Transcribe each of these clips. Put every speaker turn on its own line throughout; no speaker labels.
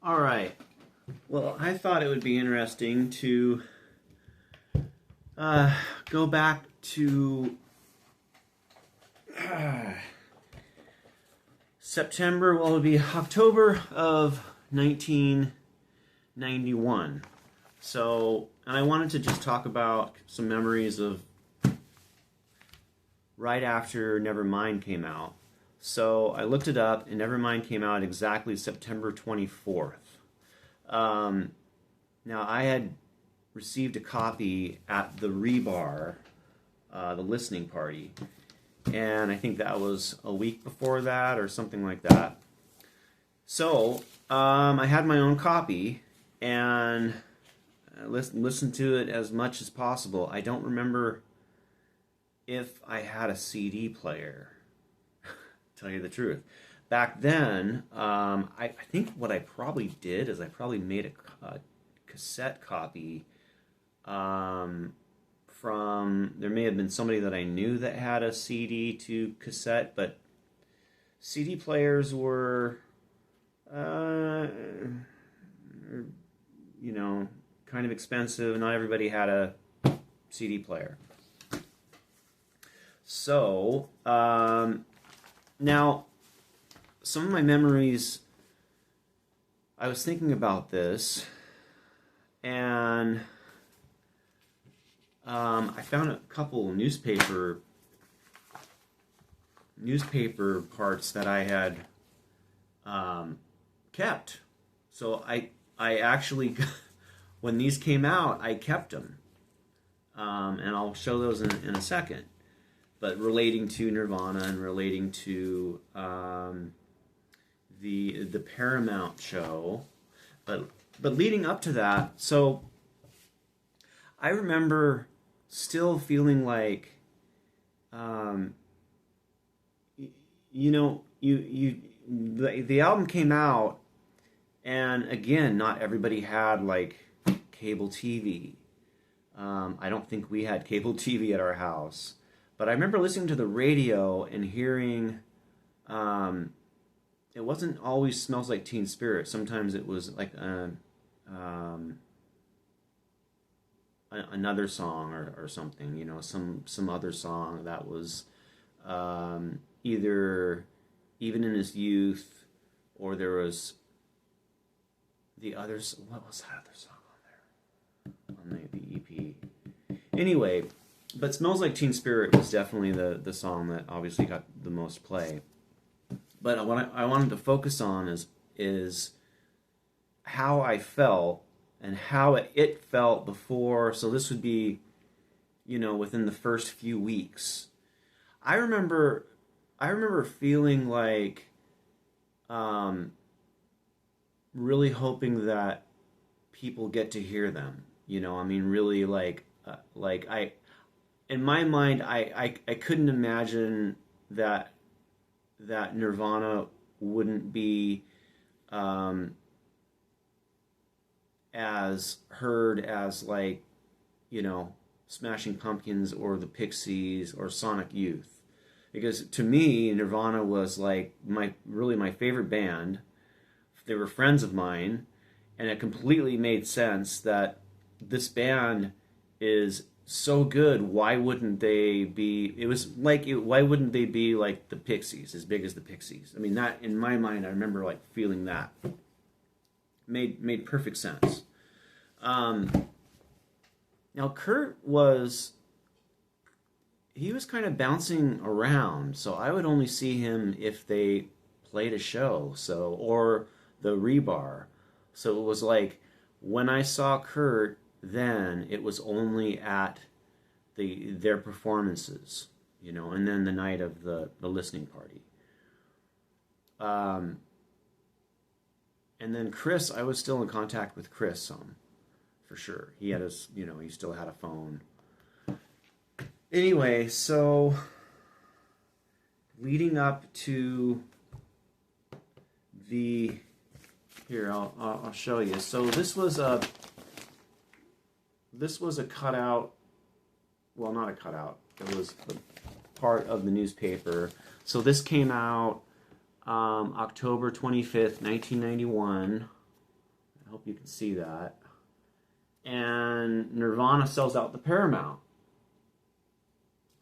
All right. Well, I thought it would be interesting to go back to September. Well, it would be October of 1991. So, and I wanted to just talk about some memories of right after Nevermind came out. So I looked it up, and Nevermind came out exactly September 24th. Now, I had received a copy at the Rebar, the listening party, and I think that was a week before that or something like that. So I had my own copy and listened to it as much as possible. I don't remember if I had a CD player, tell you the truth. Back then, I think what I probably did is I probably made a cassette copy from, there may have been somebody that I knew that had a CD to cassette, but CD players were, kind of expensive. Not everybody had a CD player. So, now, some of my memories, I was thinking about this, and I found a couple newspaper parts that I had kept. So I actually, when these came out, I kept them, and I'll show those in a second. But relating to Nirvana and relating to the Paramount show, but leading up to that, so I remember still feeling like, the album came out, and again, not everybody had like cable TV. I don't think we had cable TV at our house, but I remember listening to the radio and hearing. It wasn't always "Smells Like Teen Spirit." Sometimes it was like another song or something, some other song that was either Even in His Youth, or there was the others. What was that other song on there? On the EP. Anyway, but "Smells Like Teen Spirit" was definitely the song that obviously got the most play. But what I wanted to focus on is how I felt and how it felt before. So this would be, within the first few weeks. I remember feeling like, really hoping that people get to hear them. Really like I, in my mind, I couldn't imagine that Nirvana wouldn't be as heard as Smashing Pumpkins or the Pixies or Sonic Youth, because to me Nirvana was like my favorite band. They were friends of mine, and it completely made sense that this band is so good. Why wouldn't they be? It was like, why wouldn't they be like the Pixies, as big as the Pixies? I mean, that in my mind, I remember like feeling that made perfect sense. Now Kurt was kind of bouncing around, so I would only see him if they played a show, or the Rebar. So it was like when I saw Kurt, then it was only at their performances, and then the night of the listening party. And then Chris, I was still in contact with Chris some, for sure. He had he still had a phone. Anyway, so leading up to here, I'll show you. So this was a cutout. Well, not a cutout. It was a part of the newspaper. So this came out October 25th, 1991. hope you can see that. And Nirvana sells out the Paramount.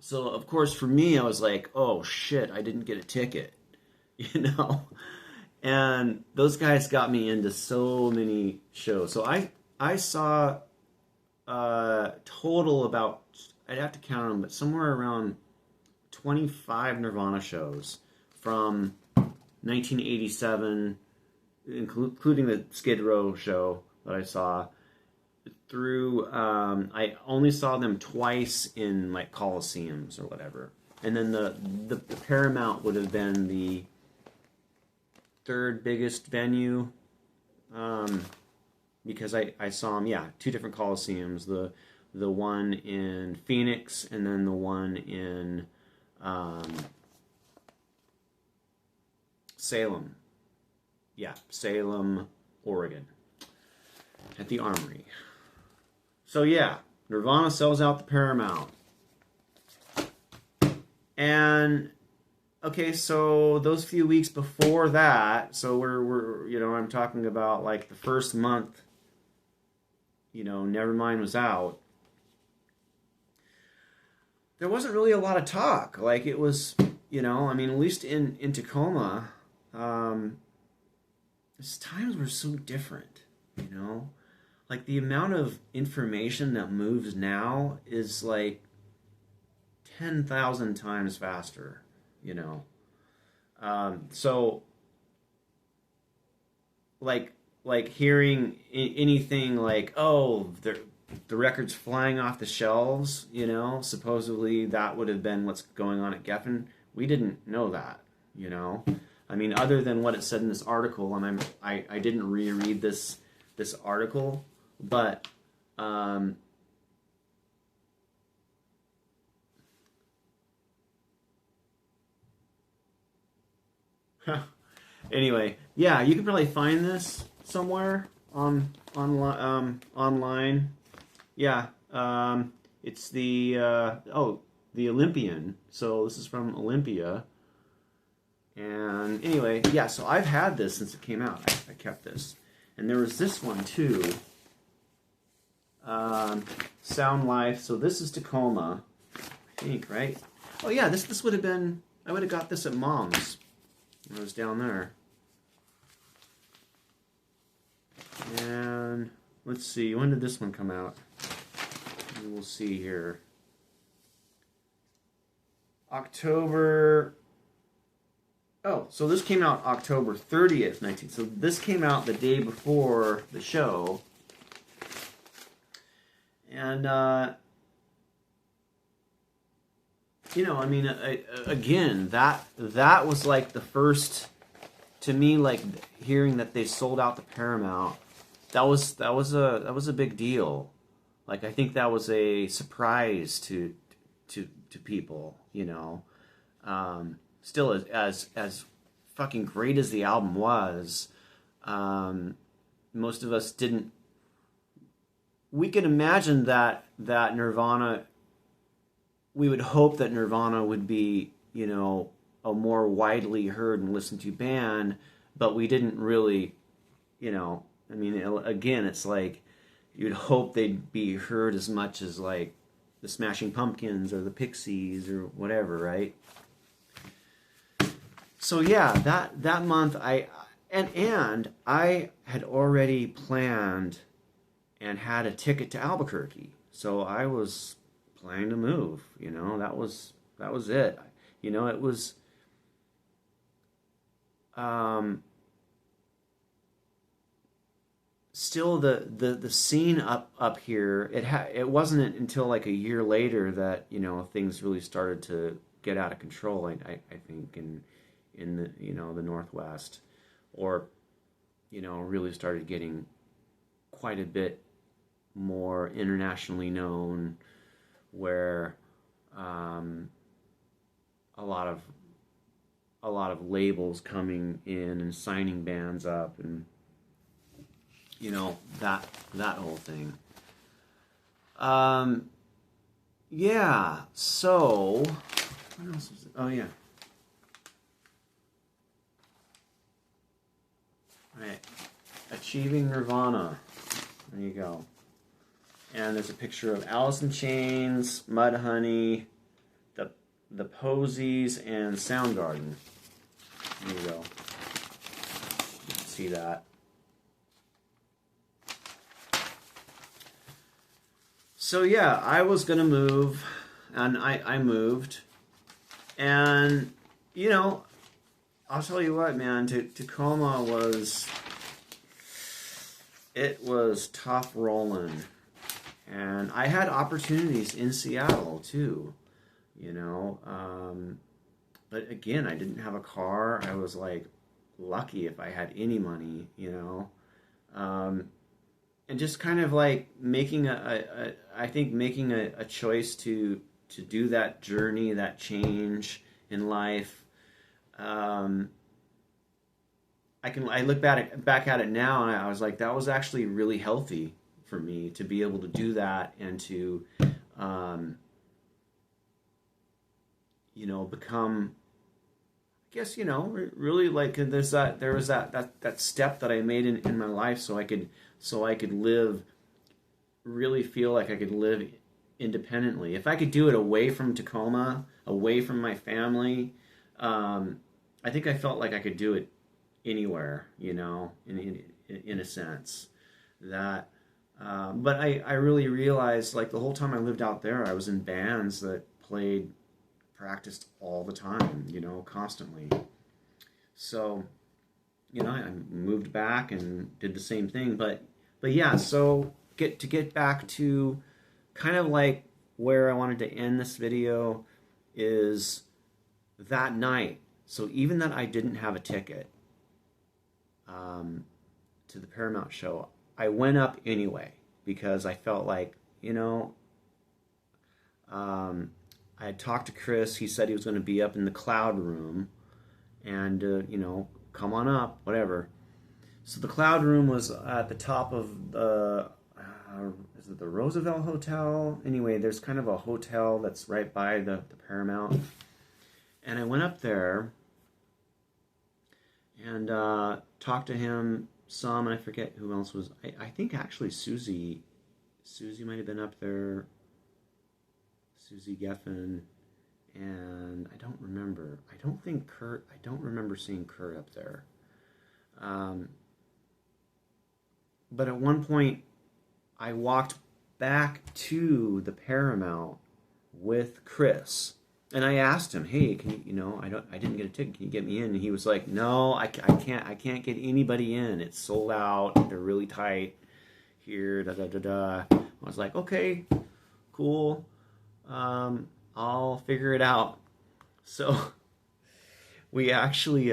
So, of course, for me, I was like, oh, shit, I didn't get a ticket, you know? And those guys got me into so many shows. So I saw total about, I'd have to count them, but somewhere around 25 Nirvana shows from 1987, including the Skid Row show that I saw, through, I only saw them twice in like Coliseums or whatever. And then the Paramount would have been the third biggest venue, because I saw them, yeah, two different Coliseums, the one in Phoenix and then the one in Salem. Yeah, Salem, Oregon, at the Armory. So yeah, Nirvana sells out the Paramount. And okay, so those few weeks before that, so we're you know, I'm talking about like the first month, you know, Nevermind was out. There wasn't really a lot of talk. Like it was, you know, I mean, at least in Tacoma, times were so different, you know? Like the amount of information that moves now is like 10,000 times faster, you know? So like hearing anything like, oh, the record's flying off the shelves, you know, supposedly that would have been what's going on at Geffen. We didn't know that, you know? I mean, other than what it said in this article, and I didn't reread this article, but anyway, yeah, you can probably find this somewhere online. Yeah, it's the the Olympian. So this is from Olympia. And anyway, yeah, so I've had this since it came out. I kept this. And there was this one too. Sound Life. So this is Tacoma, I think, right? Oh yeah, this would have been, I would have got this at Mom's when I was down there. And let's see, when did this one come out? We'll see here. October. Oh, so this came out October 30th, 19. So this came out the day before the show. And, you know, I mean, again, that was like the first, to me, like hearing that they sold out the Paramount, that was a big deal. Like, I think that was a surprise to people, you know. Still, as fucking great as the album was, most of us didn't. We could imagine that Nirvana. We would hope that Nirvana would be, you know, a more widely heard and listened to band, but we didn't really, you know. I mean, again, it's like you'd hope they'd be heard as much as like the Smashing Pumpkins or the Pixies or whatever, right? So yeah, that month I had already planned and had a ticket to Albuquerque. So I was planning to move, you know, that was it. You know, it was still the scene up here. It wasn't until like a year later that, you know, things really started to get out of control. I think in the, you know, the Northwest, or, you know, really started getting quite a bit more internationally known, where a lot of labels coming in and signing bands up, and you know, that whole thing. Yeah, so what else was it? Oh yeah. Achieving Nirvana. There you go. And there's a picture of Alice in Chains, Mudhoney, the Posies, and Soundgarden. There you go. You can see that. So yeah, I was gonna move, and I moved, and you know, I'll tell you what, man, Tacoma was tough rolling, and I had opportunities in Seattle too, you know, but again, I didn't have a car. I was like lucky if I had any money, you know. And just kind of like making a choice to do that journey, that change in life. I look back at it now, and I was like, that was actually really healthy for me to be able to do that, and to you know, become, I guess, you know, really like there was that step that I made in my life, so I could live, really feel like I could live independently. If I could do it away from Tacoma, away from my family, I think I felt like I could do it anywhere, you know, in a sense. That, but I really realized, like, the whole time I lived out there, I was in bands that practiced all the time, you know, constantly. So, you know, I moved back and did the same thing, but yeah, so get back to kind of like where I wanted to end this video is that night. So even that I didn't have a ticket to the Paramount show, I went up anyway because I felt like, you know, I had talked to Chris. He said he was going to be up in the cloud room, and you know, come on up, whatever. So the cloud room was at the top of the, is it the Roosevelt Hotel? Anyway, there's kind of a hotel that's right by the Paramount. And I went up there and talked to him some, and I forget who else was. I think actually Susie might have been up there. Susie Geffen, and I don't remember. I don't remember seeing Kurt up there. But at one point, I walked back to the Paramount with Chris, and I asked him, "Hey, can you, you know, I didn't get a ticket. Can you get me in?" And he was like, "No, I can't get anybody in. It's sold out. They're really tight here." Da da da da. I was like, "Okay, cool. I'll figure it out." So we actually,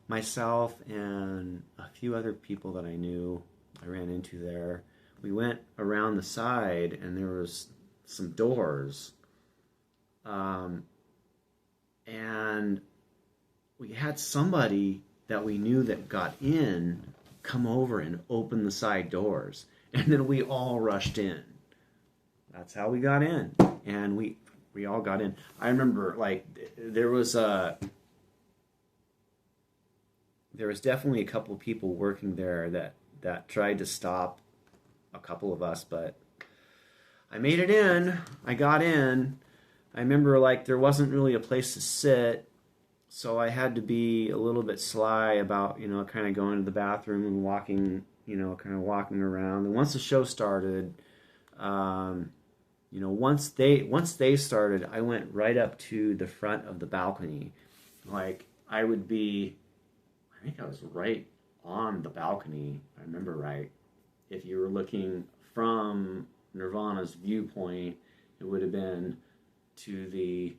myself and a few other people that I knew, I ran into there, we went around the side, and there was some doors, and we had somebody that we knew that got in come over and open the side doors, and then we all rushed in. That's how we got in, and we all got in. I remember, like, there was definitely a couple of people working there that tried to stop a couple of us, but I made it in. I got in. I remember, like, there wasn't really a place to sit, so I had to be a little bit sly about, you know, kind of going to the bathroom and walking, you know, kind of walking around. And once the show started, you know, once they started, I went right up to the front of the balcony. Like, I think I was right on the balcony, if I remember right. If you were looking from Nirvana's viewpoint, it would have been to the,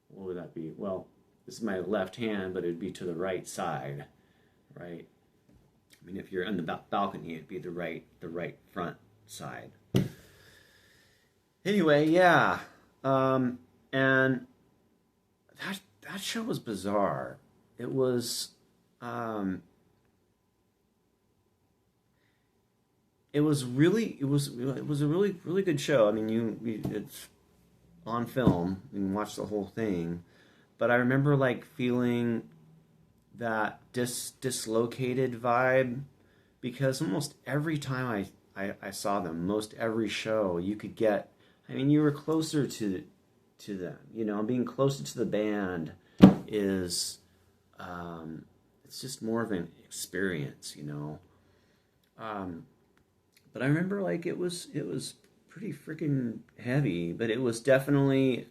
what would that be? Well, this is my left hand, but it would be to the right side, right? I mean, if you're on the balcony, it'd be the right front side. Anyway, yeah, and that show was bizarre. It was a really good show. I mean, it's on film. You can watch the whole thing. But I remember, like, feeling that dislocated vibe, because almost every time I saw them, most every show, you could get, I mean, you were closer to them, you know, being closer to the band is, it's just more of an experience, you know. But I remember, like, it was pretty freaking heavy, but it was definitely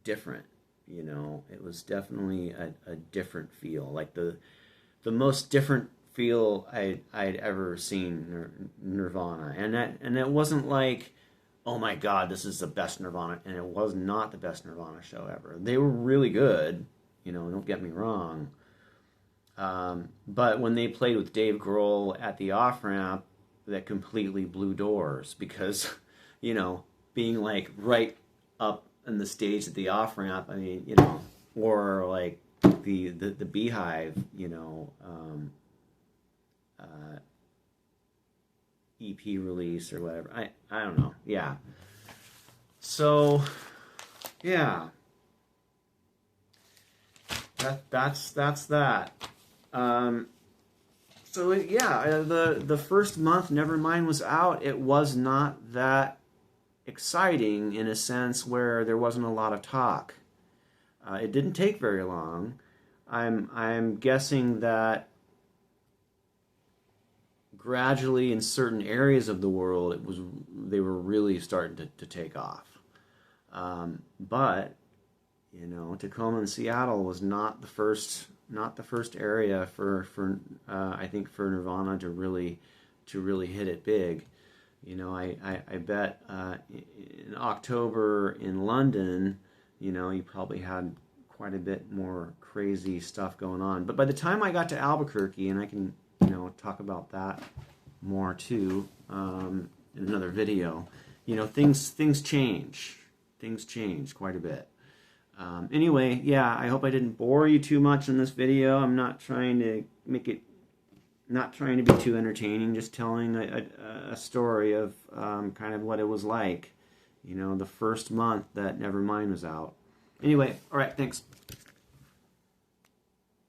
different, you know. It was definitely a different feel, like the most different feel I'd ever seen Nirvana, and that wasn't like, oh my God, this is the best Nirvana, and it was not the best Nirvana show ever. They were really good, you know, don't get me wrong. But when they played with Dave Grohl at the off-ramp, that completely blew doors, because, you know, being like right up in the stage at the off-ramp, I mean, you know, or like the Beehive, you know, EP release or whatever. I don't know. Yeah. So, yeah. That's that. So yeah, the first month Nevermind was out. It was not that exciting, in a sense where there wasn't a lot of talk. It didn't take very long. I'm guessing that gradually in certain areas of the world they were really starting to take off. But you know, Tacoma and Seattle was not the first area for I think for Nirvana to really hit it big. You know, I bet in October in London, you know, you probably had quite a bit more crazy stuff going on. But by the time I got to Albuquerque, and I can, you know, talk about that more too in another video, you know, things change. Things change quite a bit. Anyway, yeah, I hope I didn't bore you too much in this video. I'm not trying to not trying to be too entertaining, just telling a story of kind of what it was like, you know, the first month that Nevermind was out. Anyway, all right, thanks.